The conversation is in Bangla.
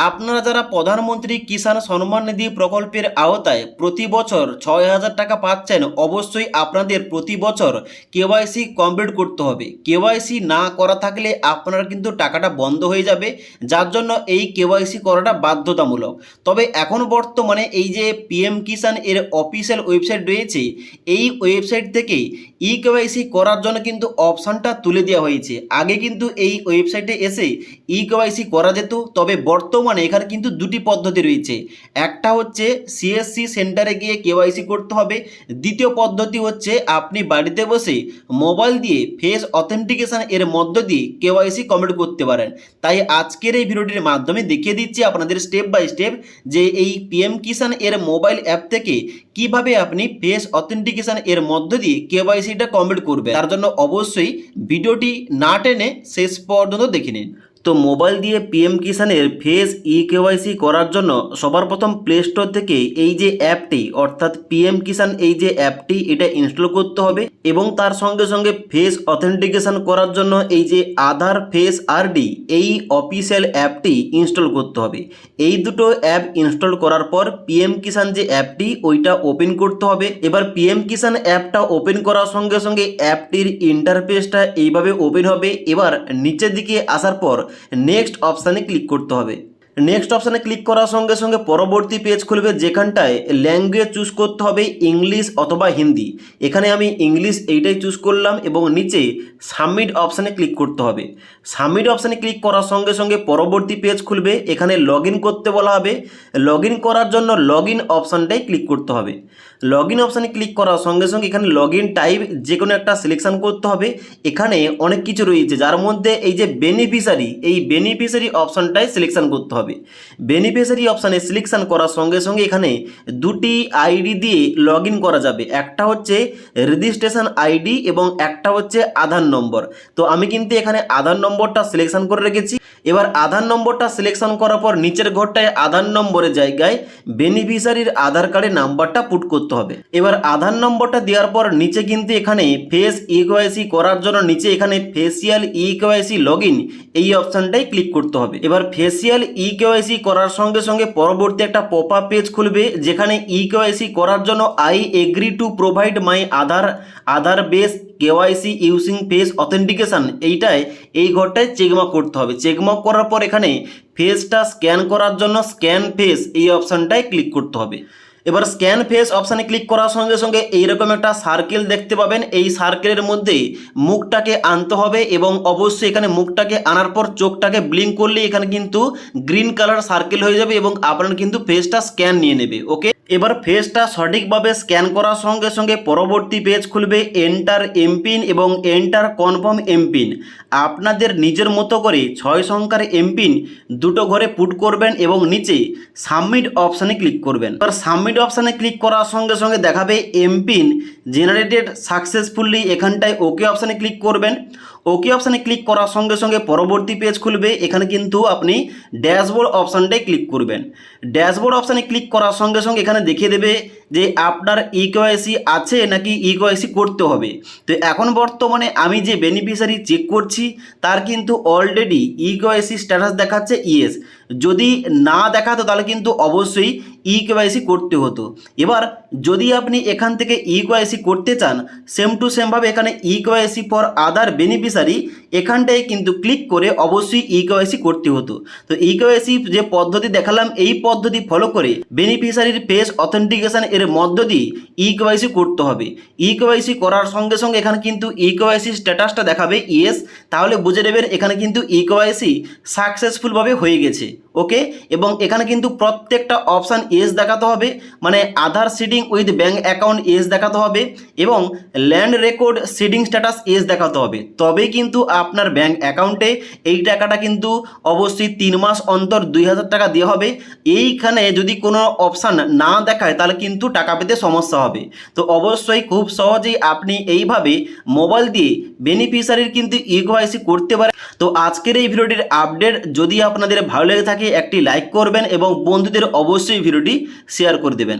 আপনারা যারা প্রধানমন্ত্রী কিষাণ সম্মান নিধি প্রকল্পের আওতায় প্রতি বছর ৬,০০০ টাকা পাচ্ছেন, অবশ্যই আপনাদের প্রতি বছর কেওয়াইসি কমপ্লিট করতে হবে। কেওয়াইসি না করা থাকলে আপনার কিন্তু টাকাটা বন্ধ হয়ে যাবে, যার জন্য এই কেওয়াইসি করাটা বাধ্যতামূলক। তবে এখন বর্তমানে এই যে পিএম কিষাণ এর অফিসিয়াল ওয়েবসাইট রয়েছে, এই ওয়েবসাইট থেকে ই কেওয়াইসি করার জন্য কিন্তু অপশানটা তুলে দেওয়া হয়েছে। আগে কিন্তু এই ওয়েবসাইটে এসে ই কেওয়াইসি করা যেত, তবে বর্তমানে এখানে কিন্তু দুটি পদ্ধতি রয়েছে। একটা হচ্ছে সিএসসি সেন্টারে গিয়ে কেওয়াইসি করতে হবে, দ্বিতীয় পদ্ধতি হচ্ছে আপনি বাড়িতে বসে মোবাইল দিয়ে ফেস অথেন্টিকেশন এর মধ্য দিয়ে কেওয়াইসি কমপ্লিট করতে পারেন। তাই আজকের এই ভিডিওটির মাধ্যমে দেখিয়ে দিচ্ছি আপনাদের স্টেপ বাই স্টেপ যে এই পিএম কিষাণ এর মোবাইল অ্যাপ থেকে কিভাবে আপনি ফেস অথেন্টিকেশন এর মধ্য দিয়ে কেওয়াইসিটা কমপ্লিট করবেন। তার জন্য অবশ্যই ভিডিওটি না টেনে শেষ পর্যন্ত দেখে নিন। তো মোবাইল দিয়ে পিএম কিষাণের ফেস ই কেওয়াইসি করার জন্য সবার প্রথম প্লে স্টোর থেকে এই যে অ্যাপটি অর্থাৎ পিএম কিষাণ এই যে অ্যাপটি এটা ইনস্টল করতে হবে এবং তার সঙ্গে সঙ্গে ফেস অথেন্টিকেশন করার জন্য এই যে আধার ফেস আরডি এই অফিসিয়াল অ্যাপটি ইনস্টল করতে হবে। এই দুটো অ্যাপ ইনস্টল করার পর পিএম কিষাণ যে অ্যাপটি ওইটা ওপেন করতে হবে। এবার পিএম কিষাণ অ্যাপটা ওপেন করার সঙ্গে সঙ্গে অ্যাপটির ইন্টারফেসটা এইভাবে ওপেন হবে। এবার নিচের দিকে আসার পর নেক্সট অপশানে ক্লিক করতে হবে। নেক্সট অপশানে ক্লিক করার সঙ্গে সঙ্গে পরবর্তী পেজ খুলবে, যেখানটায় ল্যাঙ্গুয়েজ চুজ করতে হবে ইংলিশ অথবা হিন্দি। এখানে আমি ইংলিশ এইটাই চুজ করলাম এবং নিচে সাবমিট অপশানে ক্লিক করতে হবে। সাবমিট অপশানে ক্লিক করার সঙ্গে সঙ্গে পরবর্তী পেজ খুলবে, এখানে লগ ইন করতে বলা হবে। লগ ইন করার জন্য লগ ইন অপশানটাই ক্লিক করতে হবে। লগ ইন অপশানে ক্লিক করার সঙ্গে সঙ্গে এখানে লগ ইন টাইপ যে কোনো একটা সিলেকশান করতে হবে। এখানে অনেক কিছু রয়েছে, যার মধ্যে এই যে বেনিফিশিয়ারি, এই বেনিফিশিয়ারি অপশানটাই সিলেকশান করতে হবে। বেনিফিশিয়ারি অপশানে সিলেকশান করার সঙ্গে সঙ্গে এখানে দুটি আইডি দিয়ে লগ ইন করা যাবে। একটা হচ্ছে রেজিস্ট্রেশন আইডি এবং একটা হচ্ছে আধার নম্বর। তো আমি কিন্তু এখানে আধার নম্বরটা সিলেকশান করে রেখেছি। এবার আধার নম্বরটা সিলেকশন করার পর নিচের ঘরটায় আধার নম্বরের জায়গায় বেনিফিশিয়ারির আধার কার্ডের নাম্বারটা পুট করতে হবে। এবার আধার নম্বরটা দেওয়ার পর নিচে কিন্তু এখানে ফেস ই কেওয়াইসি করার জন্য নিচে এখানে facial e KYC log in এই অপশানটাই ক্লিক করতে হবে। এবার ফেসিয়াল ই কেওয়াইসি করার সঙ্গে সঙ্গে পরবর্তী একটা পপ আপ পেজ খুলবে, যেখানে ই কেওয়াইসি করার জন্য I agree to provide my Aadhaar base KYC using face authentication এইটায় এই ঘরটায় চেকমার্ক করতে হবে। চেকমার্ক করার পর এখানে ফেসটা স্ক্যান করার জন্য স্ক্যান ফেস এই অপশানটায় ক্লিক করতে হবে। এবার স্ক্যান ফেস অপশানে ক্লিক করার সঙ্গে সঙ্গে এইরকম একটা সার্কেল দেখতে পাবেন। এই সার্কেলের মধ্যে মুখটাকে আনতে হবে এবং অবশ্যই এখানে মুখটাকে আনার পর চোখটাকে ব্লিঙ্ক করলে এখানে কিন্তু গ্রিন কালার সার্কেল হয়ে যাবে এবং আপনার কিন্তু ফেসটা স্ক্যান নিয়ে নেবে। ওকে, এবার ফেসটা সঠিকভাবে স্ক্যান করার সঙ্গে সঙ্গে পরবর্তী পেজ খুলবে, এন্টার এমপিন এবং এন্টার কনফার্ম এমপিন। আপনাদের নিজের মতো করে 6 সংখ্যার এমপিন দুটো ঘরে পুট করবেন এবং নিচে সাবমিট অপশানে ক্লিক করবেন। এবার সাবমিট অপশানে ক্লিক করার সঙ্গে সঙ্গে দেখাবে এমপিন জেনারেটেড সাকসেসফুলি। এখানটায় ওকে অপশানে ক্লিক করবেন। ওকে অপশানে ক্লিক করার সঙ্গে সঙ্গে পরবর্তী পেজ খুলবে। এখানে কিন্তু আপনি ড্যাশবোর্ড অপশানটাই ক্লিক করবেন। ড্যাশবোর্ড অপশানে ক্লিক করার সঙ্গে সঙ্গে এখানে দেখিয়ে দেবে যে আপনার ই কেওয়াইসি আছে নাকি ই কেওয়াইসি করতে হবে। তো এখন বর্তমানে আমি যে বেনিফিশিয়ারি চেক করছি তার কিন্তু অলরেডি ই কেওয়াইসি স্ট্যাটাস দেখাচ্ছে ইয়েস। যদি না দেখাতো তাহলে কিন্তু অবশ্যই ই কেওয়াইসি করতে হতো। এবার যদি আপনি এখান থেকে ই কেওয়াইসি করতে চান, সেম টু সেমভাবে এখানে e KYC for other beneficiary এখানটায় কিন্তু ক্লিক করে অবশ্যই ই কেওয়াইসি করতে হতো। তো ই কেওয়াইসি যে পদ্ধতি দেখালাম এই পদ্ধতি ফলো করে বেনিফিশিয়ারির ফেস অথেন্টিকেশন এর মধ্য দিয়ে ই কেওয়াইসি করতে হবে। ই কেওয়াইসি করার সঙ্গে সঙ্গে এখানে কিন্তু ই কেওয়াইসি স্ট্যাটাসটা দেখাবে ইয়েস, তাহলে বুঝে নেবেন এখানে কিন্তু ই কেওয়াইসি সাকসেসফুলভাবে হয়ে গেছে। ওকে, এবং এখানে কিন্তু প্রত্যেকটা অপশান ইয়েস দেখাতে হবে, মানে Aadhaar seeding with bank account yes দেখাতে হবে এবং land record seeding status yes দেখাতে হবে। তবেই কিন্তু আপনার ব্যাঙ্ক অ্যাকাউন্টে এই টাকাটা কিন্তু অবশ্যই 3 মাস অন্তর 2000 টাকা দেওয়া হবে। এইখানে যদি কোনো অপশান না দেখায় তাহলে কিন্তু টাকা পেতে সমস্যা হবে। তো অবশ্যই খুব সহজেই আপনি এইভাবে মোবাইল দিয়ে বেনিফিশিয়ারির কিন্তু ই কেওয়াইসি করতে পারেন। তো আজকের এই ভিডিওটির আপডেট যদি আপনাদের ভালো লেগে থাকে একটি লাইক করবেন এবং বন্ধুদের অবশ্যই ভিডিওটি শেয়ার করে দেবেন।